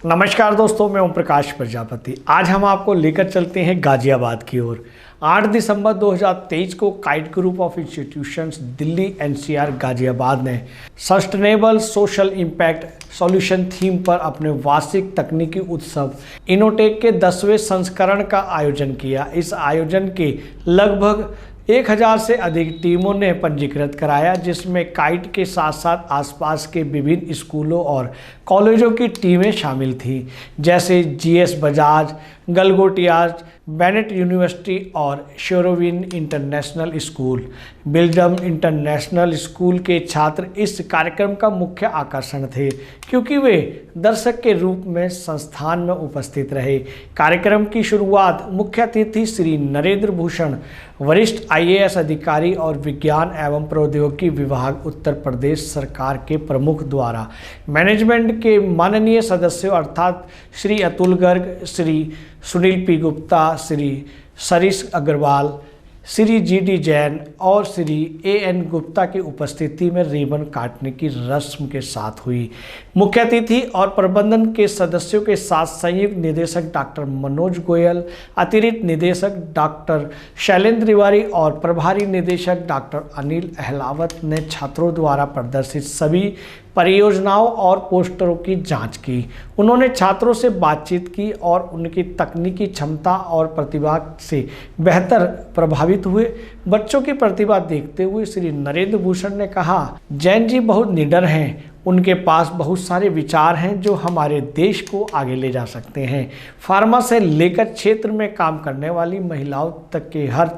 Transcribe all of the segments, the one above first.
नमस्कार दोस्तों, मैं ओम प्रकाश प्रजापति। आज हम आपको लेकर चलते हैं गाजियाबाद की ओर। 8 दिसंबर 2023 को KIET group of institutions Delhi NCR Ghaziabad ने sustainable social impact solution theme पर अपने वार्षिक तकनीकी उत्सव इनोटेक के 10वें संस्करण का आयोजन किया। इस आयोजन के लगभग 1000 से अधिक टीमों ने पंजीकृत कराया, जिसमें काइट के साथ साथ आसपास के विभिन्न स्कूलों और कॉलेजों की टीमें शामिल थीं, जैसे GS Bajaj, Galgotias, Bennett university और शेरोविन इंटरनेशनल स्कूल। बिल्डम इंटरनेशनल स्कूल के छात्र इस कार्यक्रम का मुख्य आकर्षण थे, क्योंकि वे दर्शक के रूप में संस्थान में उपस्थित रहे। कार्यक्रम की शुरुआत मुख्य अतिथि श्री नरेंद्र भूषण, वरिष्ठ आईएएस अधिकारी और विज्ञान एवं प्रौद्योगिकी विभाग उत्तर प्रदेश सरकार के प्रमुख द्वारा मैनेजमेंट के माननीय सदस्यों अर्थात श्री अतुल गर्ग, श्री सुनील पी गुप्ता, श्री सरिस अग्रवाल, श्री जीडी जैन और श्री एएन गुप्ता की उपस्थिति में रिबन काटने की रस्म के साथ हुई। मुख्य अतिथि और प्रबंधन के सदस्यों के साथ संयुक्त निदेशक डॉक्टर मनोज गोयल, अतिरिक्त निदेशक डॉक्टर शैलेंद्र तिवारी और प्रभारी निदेशक डॉक्टर अनिल अहलावत ने छात्रों द्वारा प्रदर्शित सभी परियोजनाओं और पोस्टरों की जांच की। उन्होंने छात्रों से बातचीत की और उनकी तकनीकी क्षमता और प्रतिभा से बेहतर प्रभावित हुए। बच्चों की प्रतिभा देखते हुए श्री नरेंद्र भूषण ने कहा, जैन जी बहुत निडर हैं, उनके पास बहुत सारे विचार हैं जो हमारे देश को आगे ले जा सकते हैं। फार्मा से लेकर क्षेत्र में काम करने वाली महिलाओं तक के हर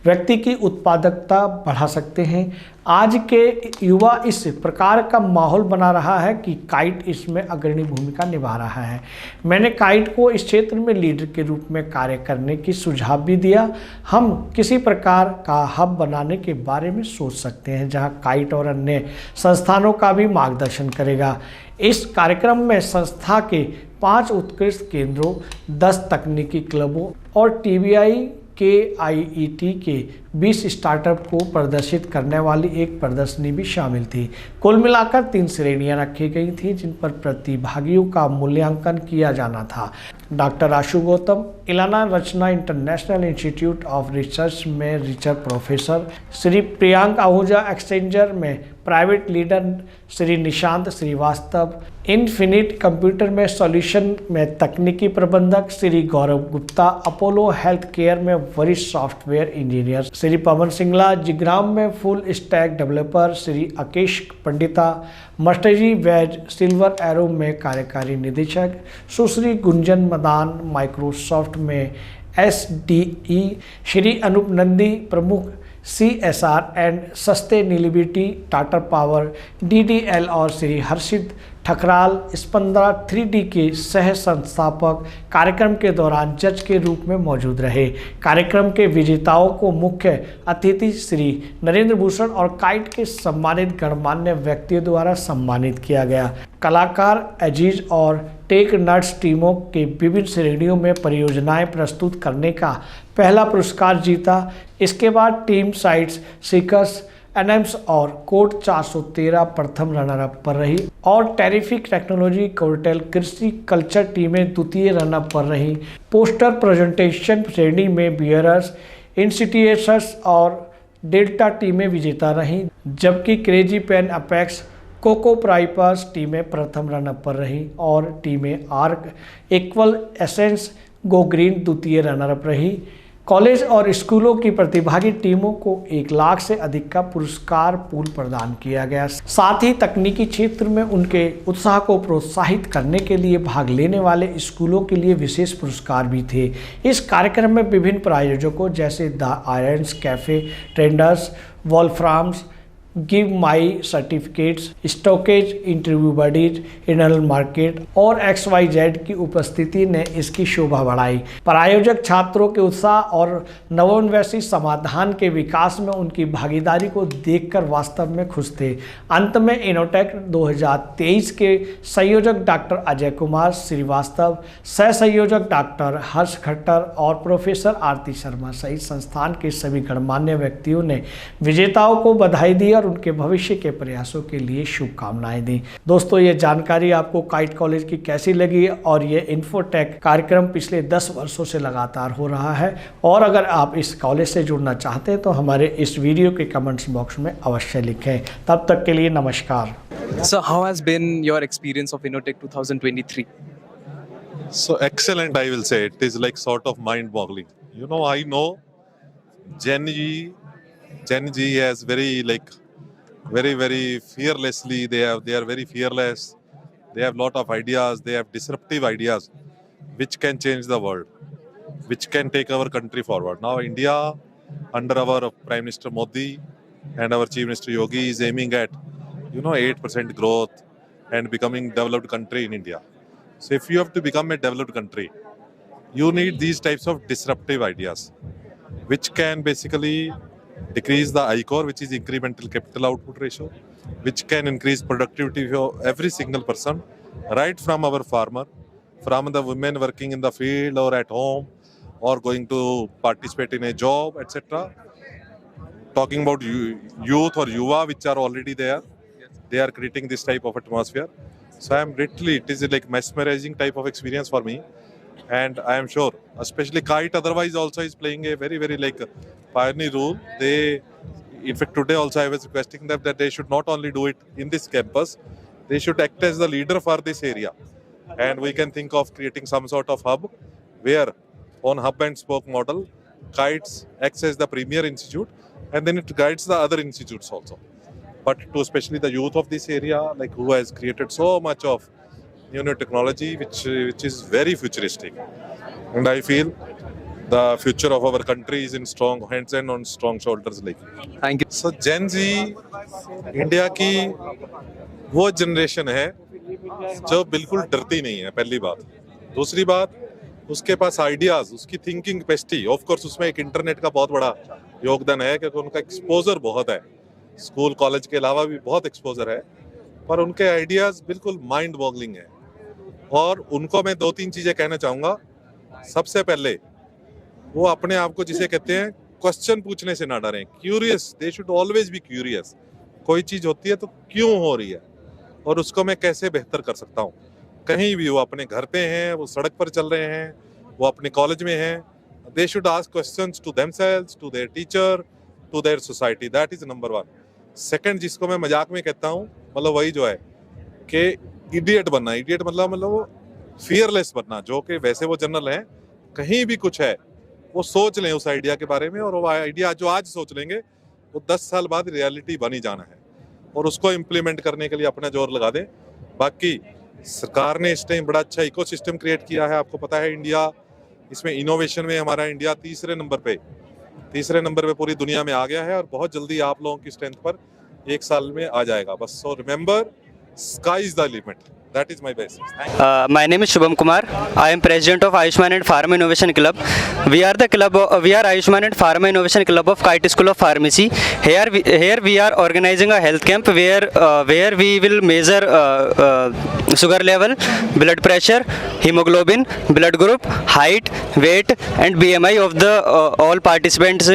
व्यक्ति की उत्पादकता बढ़ा सकते हैं। आज के युवा इस प्रकार का माहौल बना रहा है कि काइट इसमें अग्रणी भूमिका निभा रहा है। मैंने काइट को इस क्षेत्र में लीडर के रूप में कार्य करने की सुझाव भी दिया। हम किसी प्रकार का हब बनाने के बारे में सोच सकते हैं, जहां काइट और अन्य संस्थानों का भी मार्गदर्शन करेगा। इस कार्यक्रम में संस्था के 5 उत्कृष्ट केंद्रों, 10 तकनीकी क्लबों और टीबीआई के आईईटी के 20 स्टार्टअप को प्रदर्शित करने वाली एक प्रदर्शनी भी शामिल थी। कुल मिलाकर 3 श्रेणियां रखी गई थी, जिन पर प्रतिभागियों का मूल्यांकन किया जाना था। डॉक्टर आशु गौतम, इलाना Rachna international institute of research में research professor, Shri Priyank Ahuja exchanger में private leader, Shri Nishant Srivastava infinite computer में सॉल्यूशन में तकनीकी प्रबंधक, श्री गौरव गुप्ता अपोलो हेल्थ केयर में वरिष्ठ सॉफ्टवेयर इंजीनियर, श्री पवन सिंगला जिग्राम में full stack developer, Shri Akesh Pandita mastery वेज सिल्वर एरो में कार्यकारी निदेशक, सुश्री गुंजन मदान माइक्रोसॉफ्ट में एसडीई, श्री अनूप नंदी प्रमुख CSR and sustainability Tata power DDL और श्री हर्षित ठकराल स्पंदना 3D के सह संस्थापक कार्यक्रम के दौरान जज के रूप में मौजूद रहे। कार्यक्रम के विजेताओं को मुख्य अतिथि श्री नरेंद्र भूषण और काइट के सम्मानित गणमान्य व्यक्तियों द्वारा सम्मानित किया गया। कलाकार अजीज और टेक नर्ड्स टीमों के विभिन्न श्रेणियों में परियोजनाएं प्रस्तुत करने का पहला पुरस्कार जीता। इसके बाद टीम साइट्स सीकर्स एनएम्स और कोड 413 प्रथम रनरअप पर रही और टेरिफिक टेक्नोलॉजी कोर्टेल कृषि कल्चर टीमें द्वितीय रनअप पर रही। पोस्टर प्रेजेंटेशन श्रेणी में बियरर्स, इंस्टीट्यूशंस और डेल्टा टीमें विजेता रहीं, जबकि क्रेजी पेन अपेक्स कोको प्राइपर्स टीमें प्रथम रनअप पर रहीं और टीमें arc equal essence go green द्वितीय रनरअप रही। कॉलेज और स्कूलों की प्रतिभागी टीमों को 1 लाख से अधिक का पुरस्कार पूल प्रदान किया गया। साथ ही तकनीकी क्षेत्र में उनके उत्साह को प्रोत्साहित करने के लिए भाग लेने वाले स्कूलों के लिए विशेष पुरस्कार भी थे। इस कार्यक्रम में विभिन्न प्रायोजकों जैसे the irons cafe trenders, Wolframs, give my certificates, StockEdge, interview buddies, internal market और XYZ की उपस्थिति ने इसकी शोभा बढ़ाई। प्रायोजक छात्रों के उत्साह और नवोन्वेषी समाधान के विकास में उनकी भागीदारी को देखकर वास्तव में खुश थे। अंत में इनोटेक 2023 के संयोजक डॉक्टर अजय कुमार श्रीवास्तव, सह संयोजक डॉक्टर हर्ष खट्टर और प्रोफेसर आरती शर्मा सहित संस्थान के सभी गणमान्य व्यक्तियों ने विजेताओं को बधाई दी मिलकर उनके भविष्य के प्रयासों के लिए शुभकामनाएं दें। दोस्तों, ये जानकारी आपको काइट कॉलेज की कैसी लगी? और ये इन्फोटेक कार्यक्रम पिछले 10 वर्षों से लगातार हो रहा है, और अगर आप इस कॉलेज से जुड़ना चाहते हैं तो हमारे इस वीडियो के कमेंट्स बॉक्स में अवश्य लिखें। तब तक के लिए नमस्कार। So how has been your experience of Innotech 2023? So excellent, I will say. It is like sort of mind-boggling. You know, I know Gen Z has very fearlessly. They are very fearless. They have lot of ideas. They have disruptive ideas, which can change the world, which can take our country forward. Now, India, under our Prime Minister Modi and our Chief Minister Yogi, is aiming at 8% growth and becoming developed country in India. So if you have to become a developed country, you need these types of disruptive ideas, which can basically decrease the ICOR, which is incremental capital output ratio, which can increase productivity for every single person, right from our farmer, from the women working in the field or at home, or going to participate in a job, etc. Talking about youth or yuva, which are already there. They are creating this type of atmosphere. So it is like mesmerizing type of experience for me. And I am sure, especially Kite otherwise also is playing a very pioneer role. In fact, today also I was requesting them that they should not only do it in this campus, they should act as the leader for this area. And we can think of creating some sort of hub where on hub and spoke model, Kites acts as the premier institute and then it guides the other institutes also. But to especially the youth of this area, like who has created so much of new technology, which is very futuristic. And I feel the future of our country is in strong hands and on strong shoulders. Like. Thank you. So Gen Z, India की वो generation है जो बिल्कुल डरती नहीं है, पहली बात। दूसरी बात, उसके पास आइडियाज, उसकी थिंकिंग कैपेसिटी, ऑफ कोर्स उसमें एक इंटरनेट का बहुत बड़ा योगदान है क्योंकि उनका एक्सपोजर बहुत है, स्कूल कॉलेज के अलावा भी बहुत एक्सपोजर है, पर उनके आइडियाज बिल्कुल माइंड बॉगलिंग है। और उनको मैं 2-3 चीजें कहना चाहूँगा। सबसे पहले वो अपने आप को जिसे कहते हैं क्वेश्चन पूछने से ना डरें, curious, they should always be curious. कोई चीज होती है तो क्यों हो रही है और उसको मैं कैसे बेहतर कर सकता हूँ। कहीं भी वो अपने घर पे हैं, वो सड़क पर चल रहे हैं, वो अपने कॉलेज में हैं, they should ask questions to themselves, to their teacher, to their society. That is number 1। Second, जिसको मैं मजाक में कहता हूँ, मतलब वही जो है कि इडियट बनना। इडियट मतलब वो फियरलेस बनना, जो कि वैसे वो जनरल हैं, कहीं भी कुछ है वो सोच लें उस आइडिया के बारे में, और वो आइडिया जो आज सोच लेंगे वो 10 साल बाद रियलिटी बन ही जाना है, और उसको इम्प्लीमेंट करने के लिए अपना जोर लगा दें। बाकी सरकार ने इस टाइम बड़ा अच्छा इकोसिस्टम क्रिएट किया है। आपको पता है इंडिया इसमें इनोवेशन में हमारा इंडिया तीसरे नंबर पे पूरी दुनिया में आ गया है, और बहुत जल्दी आप लोगों की स्ट्रेंथ पर 1 साल में आ जाएगा बस। So remember, sky is the limit. That is my best. My name is Shubham Kumar. I am president of Ayushman and Pharma Innovation Club. We are Ayushman and Pharma Innovation Club of Kite School of Pharmacy. Here we are organizing a health camp where we will measure sugar level, blood pressure, hemoglobin, blood group, height, weight, and BMI of the all participants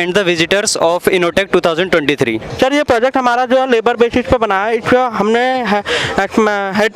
and the visitors of Innotech 2023. Sir, ये project हमारा जो है labour basis पे बना है। इसको हमने head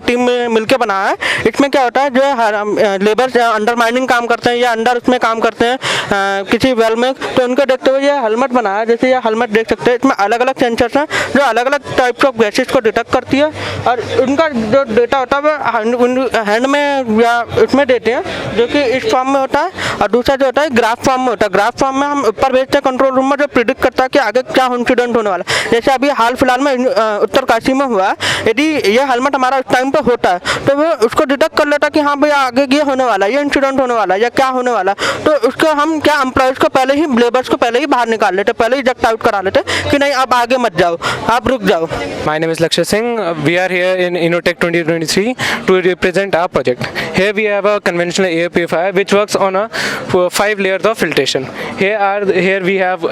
team में मिलके बनाया है। इसमें क्या होता है, जो लेबर अंडर माइनिंग काम करते हैं या अंडर उसमें काम करते हैं किसी वेल में, तो उनको देखते हुए ये हेलमेट बनाया है। जैसे ये हेलमेट देख सकते हैं, इसमें अलग अलग सेंसर्स हैं जो अलग अलग टाइप्स ऑफ गैसेस को डिटेक्ट करती है, और उनका जो डेटा होता है वो हैंड में या उसमें देते हैं, जो कि इस फॉर्म में होता है। और दूसरा जो होता है ग्राफ फॉर्म में होता है। ग्राफ फॉर्म में हम ऊपर भेजते हैं कंट्रोल रूम में, जो प्रिडिक्ट करता है कि आगे क्या इंसिडेंट होने वाला है। जैसे अभी हाल फिलहाल में उत्तरकाशी में हुआ, यदि ये हेलमेट हमारा उस टाइम पे होता है तो वो उसको डिटेक्ट कर लेता है कि हाँ भैया आगे ये होने वाला है, ये इंसिडेंट होने वाला है या क्या होने वाला है। तो उसको हम क्या एम्प्लॉयज़ को पहले ही, लेबर्स को पहले ही बाहर निकाल लेते, पहले ही जस्ट आउट करा लेते कि नहीं आप आगे मत जाओ, आप रुक जाओ। My name is Lakshya Singh. We are here in Innotech 2023 to represent our project. Here we have a conventional air purifier which works on a 5 layers of filtration. Here we have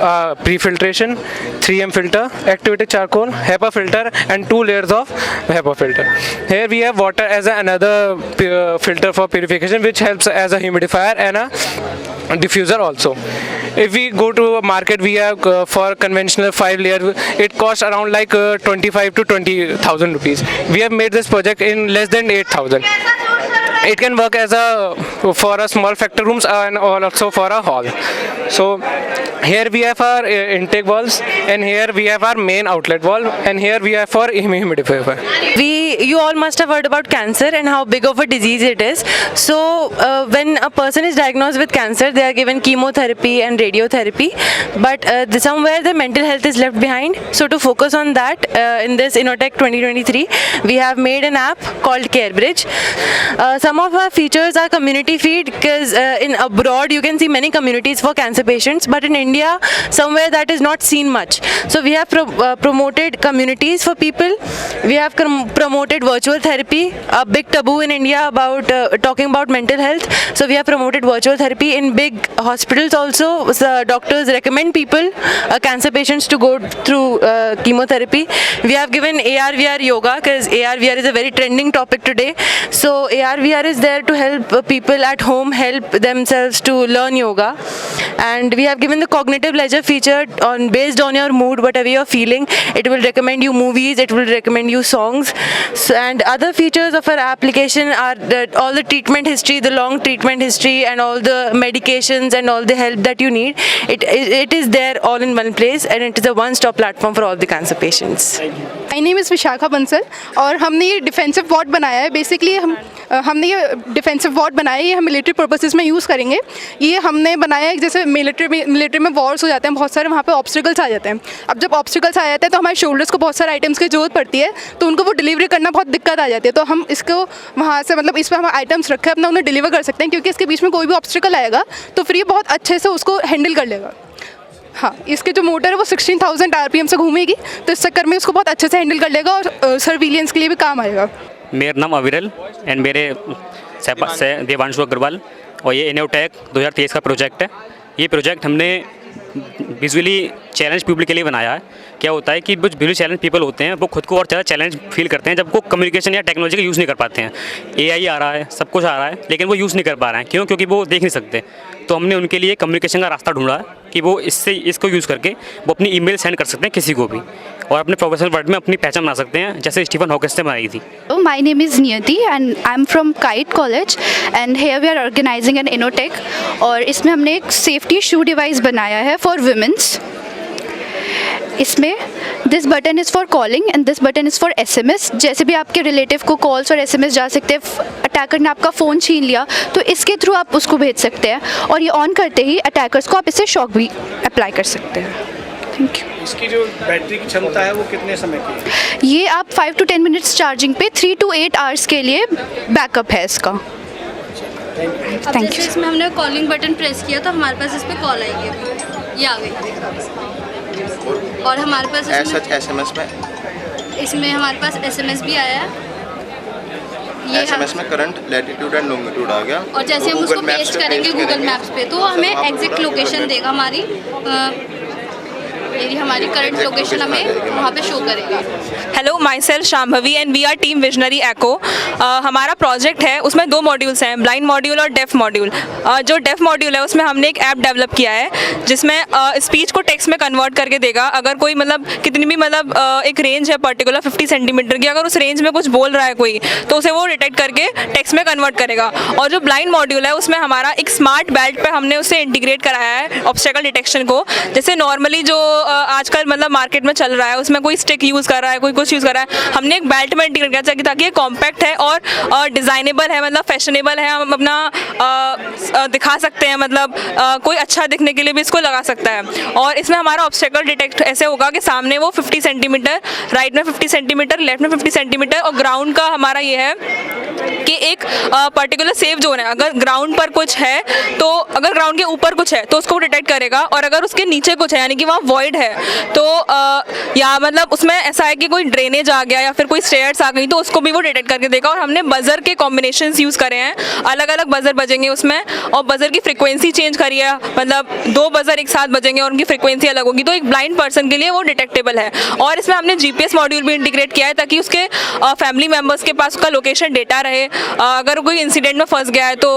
pre-filtration, 3M filter, activated charcoal, HEPA filter, and 2 layers of HEPA filter. Here we have water as another filter for purification, which helps as a humidifier and a diffuser also. if we go to a market, we have for conventional 5-layer, it costs around like 25 to 20,000 rupees. We have made this project in less than 8,000. It can work as for a small factory rooms and also for a hall. So here we have our intake walls, and here we have our main outlet wall, and here we have for humidifier. You all must have heard about cancer and how big of a disease it is. So when a person is diagnosed with cancer, they are given chemotherapy and radiotherapy, but somewhere the mental health is left behind. So to focus on that, in this Innotech 2023, we have made an app called CareBridge. Some of our features are community feed, because in abroad you can see many communities for cancer patients, but in India somewhere that is not seen much. So we have promoted communities for people. We have promoted virtual therapy, a big taboo in India about talking about mental health. So we have promoted virtual therapy in big hospitals also. So doctors recommend people, cancer patients, to go through chemotherapy. We have given AR/VR yoga, because AR/VR is a very trending topic today. So AR/VR is there to help people at home help themselves to learn yoga. And we have given the cognitive leisure feature based on your mood, whatever you're feeling. It will recommend you movies, it will recommend you songs. So, and other features of our application are all the treatment history, the long treatment history, and all the medications and all the help that you need. It is there all in one place, and it is a one-stop platform for all the cancer patients. My name is Vishakha Bansal, और हमने ये defensive ward बनाया है. Basically हमने ये defensive ward बनाया है, ये हम मिलिट्री पर्पसेस में यूज़ करेंगे. ये हमने बनाया है जैसे मिलिट्री में वॉर्स हो जाते हैं बहुत सारे, वहाँ पे ऑब्स्टिकल्स आ जाते हैं. अब जब ऑब्स्टिकल्स आ जाते हैं तो हमारे शोल्डर्स को बहुत सारे आइटम्स की ज़रूरत पड़ती है, तो उनको वो डिलीवरी करना बहुत दिक्कत आ जाती है. तो हम इसको वहाँ से मतलब इस पर हम आइटम्स रखे अपना उन्हें डिलीवर कर सकते हैं, क्योंकि इसके बीच में कोई भी ऑब्स्टिकल आएगा तो फिर ये बहुत अच्छे से उसको हैंडल कर लेगा. हाँ, इसके जो मोटर है वो 16,000 RPM से घूमेगी, तो इस चक्कर में उसको बहुत अच्छे से हैंडल कर लेगा और सर्विलियंस के लिए भी काम आएगा. मेरा नाम अविरल एंड मेरे से देवांशु अग्रवाल, और ये इनोटेक 2023 का प्रोजेक्ट है. ये प्रोजेक्ट हमने विजुअली चैलेंज पीपल के लिए बनाया है. क्या होता है कि कुछ विजुअली चैलेंज पीपल होते हैं, वो खुद को और ज़्यादा चैलेंज फील करते हैं जब वो कम्युनिकेशन या टेक्नोलॉजी का यूज़ नहीं कर पाते हैं. AI आ रहा है, सब कुछ आ रहा है, लेकिन वो यूज़ नहीं कर पा रहे हैं. क्यों? क्योंकि वो देख नहीं सकते. तो हमने उनके लिए कम्युनिकेशन का रास्ता ढूंढा है कि वो इसको यूज़ करके वो अपनी ईमेल सेंड कर सकते हैं किसी को भी, और अपने प्रोफेशनल वर्ल्ड में अपनी पहचान बना सकते हैं, जैसे स्टीफन हॉकिंस ने बनाई थी. My name is Niyati and I'm from Kite College, and here we are organizing an Innotech, और इसमें हमने एक सेफ्टी शू डिवाइस बनाया है फॉर वुमेन्स. इसमें this button is for calling and this button is for SMS. जैसे भी आपके रिलेटिव को कॉल्स और SMS जा सकते हैं. अटैकर ने आपका फ़ोन छीन लिया तो इसके थ्रू आप उसको भेज सकते हैं, और ये ऑन करते ही अटैकर्स को आप इससे शॉक भी अप्लाई कर सकते हैं. Thank you. इसकी जो बैटरी की क्षमता है वो कितने समय की है? ये आप 5 to 10 मिनट्स चार्जिंग पे 3 to 8 आवर्स के लिए बैकअप है इसका. अब जैसे इसमें हमने कॉलिंग बटन प्रेस किया तो हमारे पास इस पर कॉल आएगी, ये आ गई. और हमारे पास SMS में इसमें हमारे पास SMS भी आया है. ये SMS में करंट लैटिट्यूड एंड लॉन्गिट्यूड आ गया, और जैसे हम उसको पेस्ट करेंगे गूगल मैप्स पे तो हमें एग्जैक्ट लोकेशन देगा हमारी. मेरी हमारी करंट लोकेशन हमें वहाँ पे शो करेगा. Hello, myself Shambhavi and we are team visionary echo. हमारा प्रोजेक्ट है, उसमें 2 मॉड्यूल्स हैं, ब्लाइंड मॉड्यूल और डेफ मॉड्यूल. जो डेफ मॉड्यूल है उसमें हमने एक ऐप डेवलप किया है जिसमें स्पीच को टेक्स्ट में कन्वर्ट करके देगा. अगर कोई मतलब कितनी भी मतलब एक रेंज है पर्टिकुलर 50 सेंटीमीटर की, अगर उस रेंज में कुछ बोल रहा है कोई तो उसे वो डिटेक्ट करके टेक्स्ट में कन्वर्ट करेगा. और जो ब्लाइंड मॉड्यूल है उसमें हमारा एक स्मार्ट बेल्ट पर हमने उसे इंटीग्रेट कराया है ऑब्स्टेकल डिटेक्शन को. जैसे नॉर्मली जो आजकल मतलब मार्केट में चल रहा है उसमें कोई स्टिक यूज़ कर रहा है, कोई कुछ यूज़ कर रहा है, हमने एक बेल्ट में इंटीग्रेट किया ताकि ये कॉम्पैक्ट है और डिज़ाइनेबल है, मतलब फैशनेबल है. हम अपना दिखा सकते हैं, मतलब कोई अच्छा दिखने के लिए भी इसको लगा सकता है. और इसमें हमारा ऑब्स्टेकल डिटेक्ट ऐसे होगा कि सामने वो 50 सेंटीमीटर, राइट में 50 सेंटीमीटर, लेफ्ट में 50 सेंटीमीटर, और ग्राउंड का हमारा ये है कि एक पर्टिकुलर सेफ जोन है. अगर ग्राउंड पर कुछ है तो, अगर ग्राउंड के ऊपर कुछ है तो उसको डिटेक्ट करेगा, और अगर उसके नीचे कुछ है यानी कि वहाँ वॉइड साइड है तो या मतलब उसमें ऐसा है कि कोई ड्रेनेज आ गया या फिर कोई स्टेयर्स आ गई तो उसको भी वो डिटेक्ट करके देगा। और हमने बजर के कॉम्बिनेशंस यूज़ करे हैं, अलग अलग बजर बजेंगे उसमें और बजर की फ्रिक्वेंसी चेंज करी है, मतलब 2 बजर एक साथ बजेंगे और उनकी फ्रिक्वेंसी अलग होगी, तो एक ब्लाइंड पर्सन के लिए वो डिटेक्टेबल है। और इसमें हमने GPS मॉड्यूल भी इंटीग्रेट किया है ताकि उसके फैमिली मेम्बर्स के पास उसका लोकेशन डेटा रहे, अगर कोई इंसिडेंट में फंस गया है तो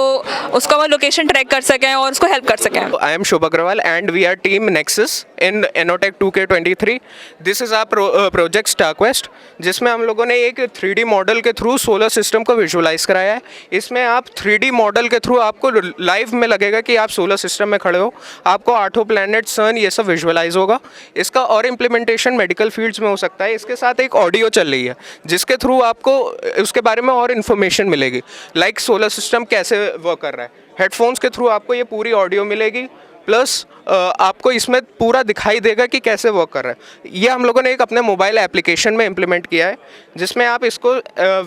उसका वो लोकेशन ट्रैक कर सकें और उसको हेल्प कर सकें। I am Shubh Agrawal and we are team Nexus in Innotech 2K23. This is our project StarQuest, जिसमें हम लोगों ने एक 3D मॉडल के थ्रू सोलर सिस्टम को विजुअलाइज कराया है। इसमें आप 3D मॉडल के थ्रू आपको लाइव में लगेगा कि आप सोलर सिस्टम में खड़े हो, आपको 8 प्लैनेट, सन, ये सब विजुअलाइज होगा। इसका और इम्प्लीमेंटेशन मेडिकल फील्ड्स में हो सकता है। इसके साथ एक ऑडियो चल रही है जिसके थ्रू आपको उसके बारे में और इन्फॉर्मेशन मिलेगी, लाइक सोलर सिस्टम कैसे वर्क कर रहा है। हेडफोन्स के थ्रू आपको ये पूरी ऑडियो मिलेगी, प्लस आपको इसमें पूरा दिखाई देगा कि कैसे वर्क कर रहा है। ये हम लोगों ने एक अपने मोबाइल एप्लीकेशन में इम्प्लीमेंट किया है जिसमें आप इसको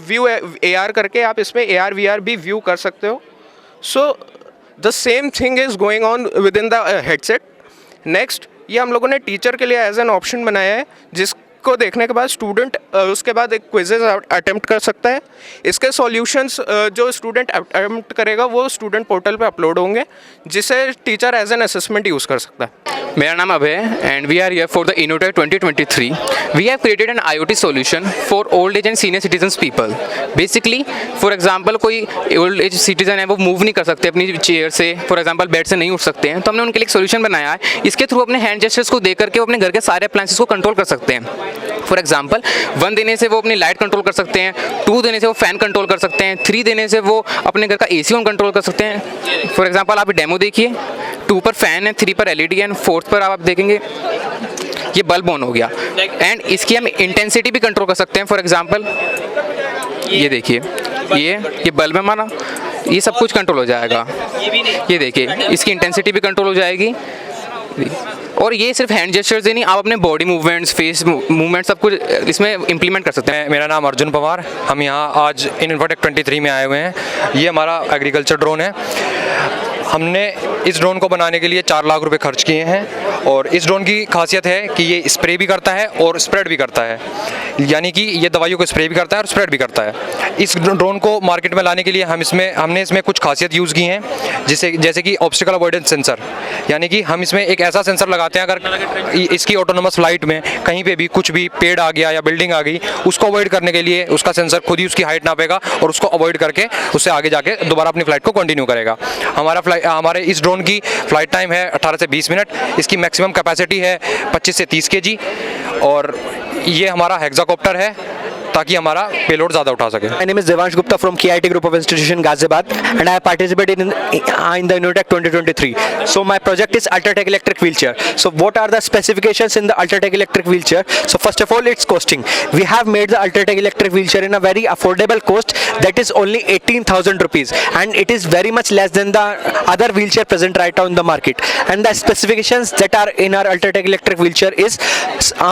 व्यू AR करके आप इसमें AR VR भी व्यू कर सकते हो। So the same thing is going on with in the headset. Next, ये हम लोगों ने टीचर के लिए एज एन ऑप्शन बनाया है जिसको देखने के बाद स्टूडेंट उसके बाद एक क्विजेज अटेम्प्ट कर सकता है। इसके सॉल्यूशंस जो स्टूडेंट अटेम्प्ट करेगा वो स्टूडेंट पोर्टल पे अपलोड होंगे जिसे teacher as an assessment use कर सकता है। मेरा नाम अभय है and we are here for the Innotech 2023. We have created an IoT solution for old age and senior citizens people. Basically, for example, कोई old age citizen है वो move नहीं कर सकते अपनी चेयर से, फॉर एग्जाम्पल बेड से नहीं उठ सकते हैं, तो हमने उनके लिए एक सोल्यूशन बनाया है। इसके थ्रू अपने हैंड जेस्चर्स को दे करके वो अपने घर के सारे अप्लायंसेस को कंट्रोल कर सकते हैं। फॉर एग्जाम्पल 1 देने से वो अपनी लाइट कंट्रोल कर सकते हैं, 2 देने से वो फैन कंट्रोल कर सकते हैं, 3 देने से वो अपने घर का AC ऑन कंट्रोल कर सकते हैं। फॉर एग्जाम्पल आप डेमो देखिए, 2 पर फैन है, 3 पर LED है एंड 4th पर आप देखेंगे ये बल्ब ऑन हो गया। एंड इसकी हम इंटेंसिटी भी कंट्रोल कर सकते हैं। फॉर एग्जांपल ये देखिए, ये बल्ब है हमारा, ये सब कुछ कंट्रोल हो जाएगा। ये देखिए इसकी इंटेंसिटी भी कंट्रोल हो जाएगी। और ये सिर्फ हैंड जेस्चर्स ही नहीं, आप अपने बॉडी मूवमेंट्स, फेस मूवमेंट सब कुछ इसमें इंप्लीमेंट कर सकते हैं। मेरा नाम अर्जुन पवार, हम यहाँ आज Innotech 23 में आए हुए हैं। ये हमारा एग्रीकल्चर ड्रोन है। हमने इस ड्रोन को बनाने के लिए 4 लाख रुपए खर्च किए हैं और इस ड्रोन की खासियत है कि ये स्प्रे भी करता है और स्प्रेड भी करता है, यानी कि ये दवाइयों को स्प्रे भी करता है और स्प्रेड भी करता है। इस ड्रोन को मार्केट में लाने के लिए हमने इसमें कुछ खासियत यूज़ की हैं, जैसे कि ऑब्स्टिकल अवॉइडेंस सेंसर, यानी कि हम इसमें एक ऐसा सेंसर लगाते हैं अगर इसकी ऑटोनोमस फ्लाइट में कहीं पे भी कुछ भी पेड़ आ गया या बिल्डिंग आ गई, उसको अवॉइड करने के लिए उसका सेंसर खुद ही उसकी हाइट नापेगा और उसको अवॉइड करके उससे आगे जाके दोबारा अपनी फ्लाइट को कंटिन्यू करेगा। हमारे इस ड्रोन की फ्लाइट टाइम है 18 से 20 मिनट। इसकी मैक्सिमम कैपेसिटी है 25 से 30 kg और ये हमारा हेक्साकॉप्टर है ताकि हमारा पेलोड ज़्यादा उठा सके। My name is Devansh Gupta from KIT Group of Institution Ghaziabad and I have participated in the Innotech 2023. So my project is Ultratech electric wheelchair. So what are the specifications in the Ultratech electric wheelchair? So first of all, its costing. We have made the Ultratech electric wheelchair in a very affordable cost, that is only 18,000 rupees, and it is very much less than the other wheelchair present right now in the market. And the specifications that are in our Ultratech electric wheelchair is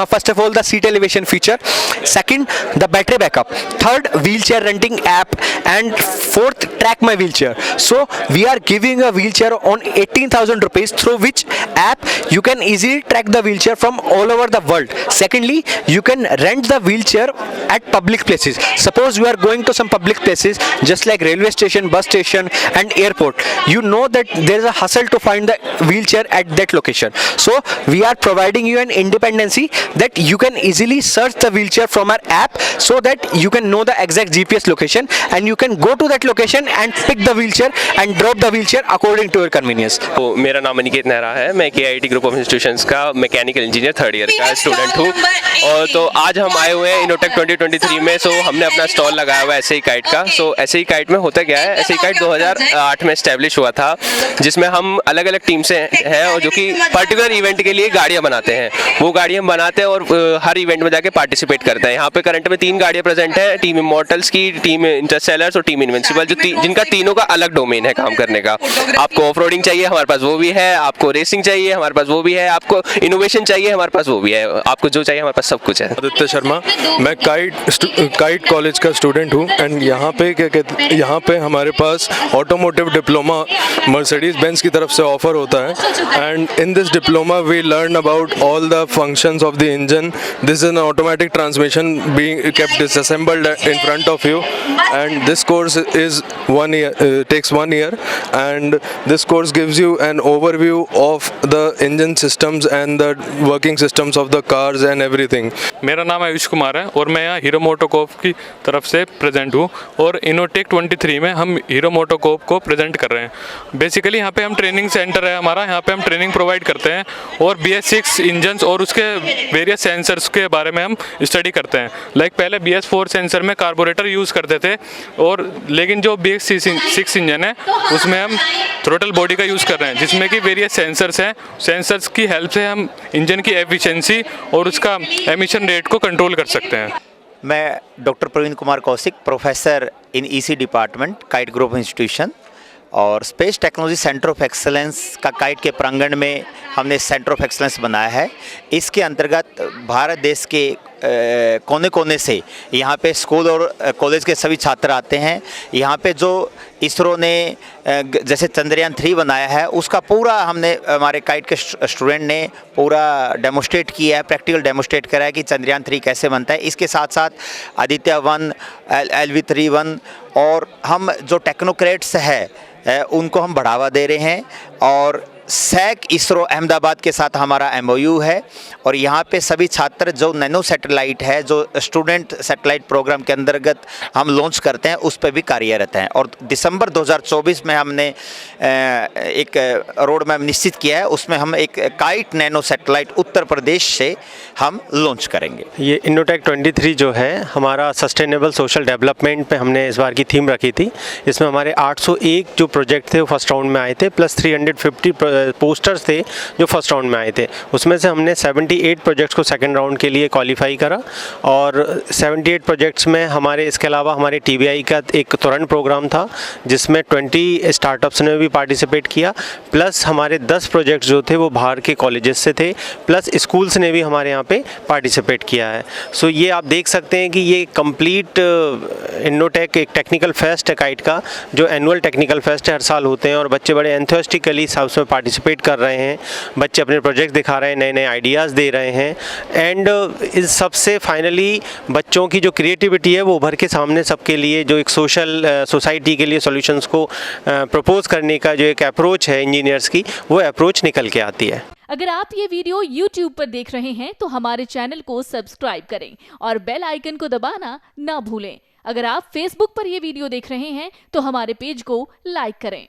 first of all the seat elevation feature, second the battery backup, third wheelchair renting app, and fourth track my wheelchair. So we are giving a wheelchair on 18,000 rupees through which app you can easily track the wheelchair from all over the world. Secondly, you can rent the wheelchair at public places. Suppose you are going to some public places just like railway station, bus station and airport, you know that there is a hustle to find the wheelchair at that location. So we are providing you an independency that you can easily search the wheelchair from our app so that you can know the exact GPS location and you can go to that location and pick the wheelchair and drop the wheelchair according to your convenience. तो मेरा नाम अनिकेत नेहरा है, मैं KIT group of institutions का mechanical engineer 3rd year का student हूँ। और तो आज हम आए हुए हैं Innotech 2023 में। सो हमने अपना स्टॉल लगाया हुआ है SAE काइट का। सो SAE काइट में होता क्या है, SAE काइट 2008 में स्टैब्लिश हुआ था, जिसमें हम अलग अलग टीम से हैं और जो कि पर्टिकुलर इवेंट के लिए गाड़ियाँ बनाते हैं। वो गाड़ियाँ बनाते हैं और हर इवेंट में जाके पार्टिसिपेट करते हैं। यहाँ पे करंट में तीन गाड़ियाँ प्रेजेंट हैं, टीम इमॉर्टल्स की, टीम इंटरस्टेलर्स और टीम इनविंसिबल, जो जिनका तीनों का अलग डोमेन है काम करने का। आपको ऑफ रोडिंग चाहिए, हमारे पास वो भी है, आपको रेसिंग चाहिए, हमारे पास वो भी है, आपको इनोवेशन चाहिए, हमारे पास वो भी है, आपको जो चाहिए हमारे पास सब कुछ है। आदित्य शर्मा, मैं काइट कॉलेज का स्टूडेंट हूँ एंड यहाँ पे हमारे पास ऑटोमोटिव डिप्लोमा मर्सिडीज बेंज की तरफ से ऑफर होता है and in this diploma we learn about all the functions of the engine. This is an automatic transmission being kept disassembled in front of you, and this course is 1 year, takes 1 year, and this course gives you an overview of the engine systems and the working systems of the cars and everything. मेरा नाम आयुष कुमार है और मैं यहाँ hero MotoCorp की तरफ से present हूँ और इनोटेक 23 में हम हीरो मोटोकॉर्प को प्रेजेंट कर रहे हैं। बेसिकली यहाँ पे हम ट्रेनिंग सेंटर है हमारा, यहाँ पे हम ट्रेनिंग प्रोवाइड करते हैं और BS6 इंजन्स और उसके वेरियस सेंसर्स के बारे में हम स्टडी करते हैं। लाइक पहले BS4 सेंसर में कार्बोरेटर यूज़ करते थे और लेकिन जो BS6 इंजन है उसमें हम थ्रोटल बॉडी का यूज़ कर रहे हैं, जिसमें कि वेरियस सेंसर्स हैं। सेंसर्स की हेल्प से हम इंजन की एफिशिएंसी और उसका एमिशन रेट को कंट्रोल कर सकते हैं। मैं doctor Praveen Kumar Kaushik, professor in EC department, KIET group institution और space technology centre of excellence का काइट के प्रांगण में हमने सेंटर ऑफ एक्सेलेंस बनाया है। इसके अंतर्गत भारत देश के कोने कोने से यहाँ पे स्कूल और कॉलेज के सभी छात्र आते हैं। यहाँ पे जो इसरो ने जैसे चंद्रयान 3 बनाया है उसका पूरा हमने हमारे काइट के स्टूडेंट ने पूरा डेमोस्ट्रेट किया है, प्रैक्टिकल डेमोस्ट्रेट करा है कि चंद्रयान 3 कैसे बनता है। इसके साथ साथ आदित्य 1, LV-3 और हम जो टेक्नोक्रेट्स है उनको हम बढ़ावा दे रहे हैं और सैक इसरो अहमदाबाद के साथ हमारा MOU है और यहाँ पे सभी छात्र जो नैनो सैटेलाइट है, जो स्टूडेंट सैटेलाइट प्रोग्राम के अंतर्गत हम लॉन्च करते हैं, उस पर भी कार्यरत हैं। और दिसंबर 2024 में हमने एक रोड मैप निश्चित किया है, उसमें हम एक kite nano satellite Uttar Pradesh से हम लॉन्च करेंगे। ये इनोटेक 23 जो है हमारा सस्टेनेबल सोशल डेवलपमेंट पे हमने इस बार की थीम रखी थी। इसमें हमारे 801 जो प्रोजेक्ट थे वो फर्स्ट राउंड में आए थे, प्लस 350 पोस्टर्स थे जो फर्स्ट राउंड में आए थे। उसमें से हमने 78 प्रोजेक्ट्स को सेकंड राउंड के लिए क्वालिफाई करा और 78 प्रोजेक्ट्स में हमारे इसके अलावा हमारे TBI का एक तुरंत प्रोग्राम था जिसमें 20 स्टार्टअप्स ने भी पार्टिसिपेट किया, प्लस हमारे 10 प्रोजेक्ट्स जो थे वो बाहर के कॉलेजेस से थे, प्लस स्कूल्स ने भी हमारे यहाँ पे पार्टिसिपेट किया है। सो ये आप देख सकते हैं कि ये कंप्लीट इनोटेक एक टेक्निकल फेस्ट है काइट का, जो एनुअल टेक्निकल फेस्ट हर साल होते हैं और बच्चे बड़े एंथुसियास्टिकली उसमें पार्टिसिपेट कर रहे हैं। बच्चे अपने प्रोजेक्ट दिखा रहे हैं, नए नए आइडियाज़ दे रहे हैं एंड इस सबसे फाइनली बच्चों की जो क्रिएटिविटी है वो उभर के सामने सबके लिए जो एक सोसाइटी के लिए सॉल्यूशंस को प्रपोज करने का जो एक अप्रोच है इंजीनियर्स की, वो अप्रोच निकल के आती है। अगर आप ये वीडियो YouTube पर देख रहे हैं तो हमारे चैनल को सब्सक्राइब करें और बेल आइकन को दबाना ना भूलें। अगर आप Facebook पर ये वीडियो देख रहे हैं तो हमारे पेज को लाइक करें।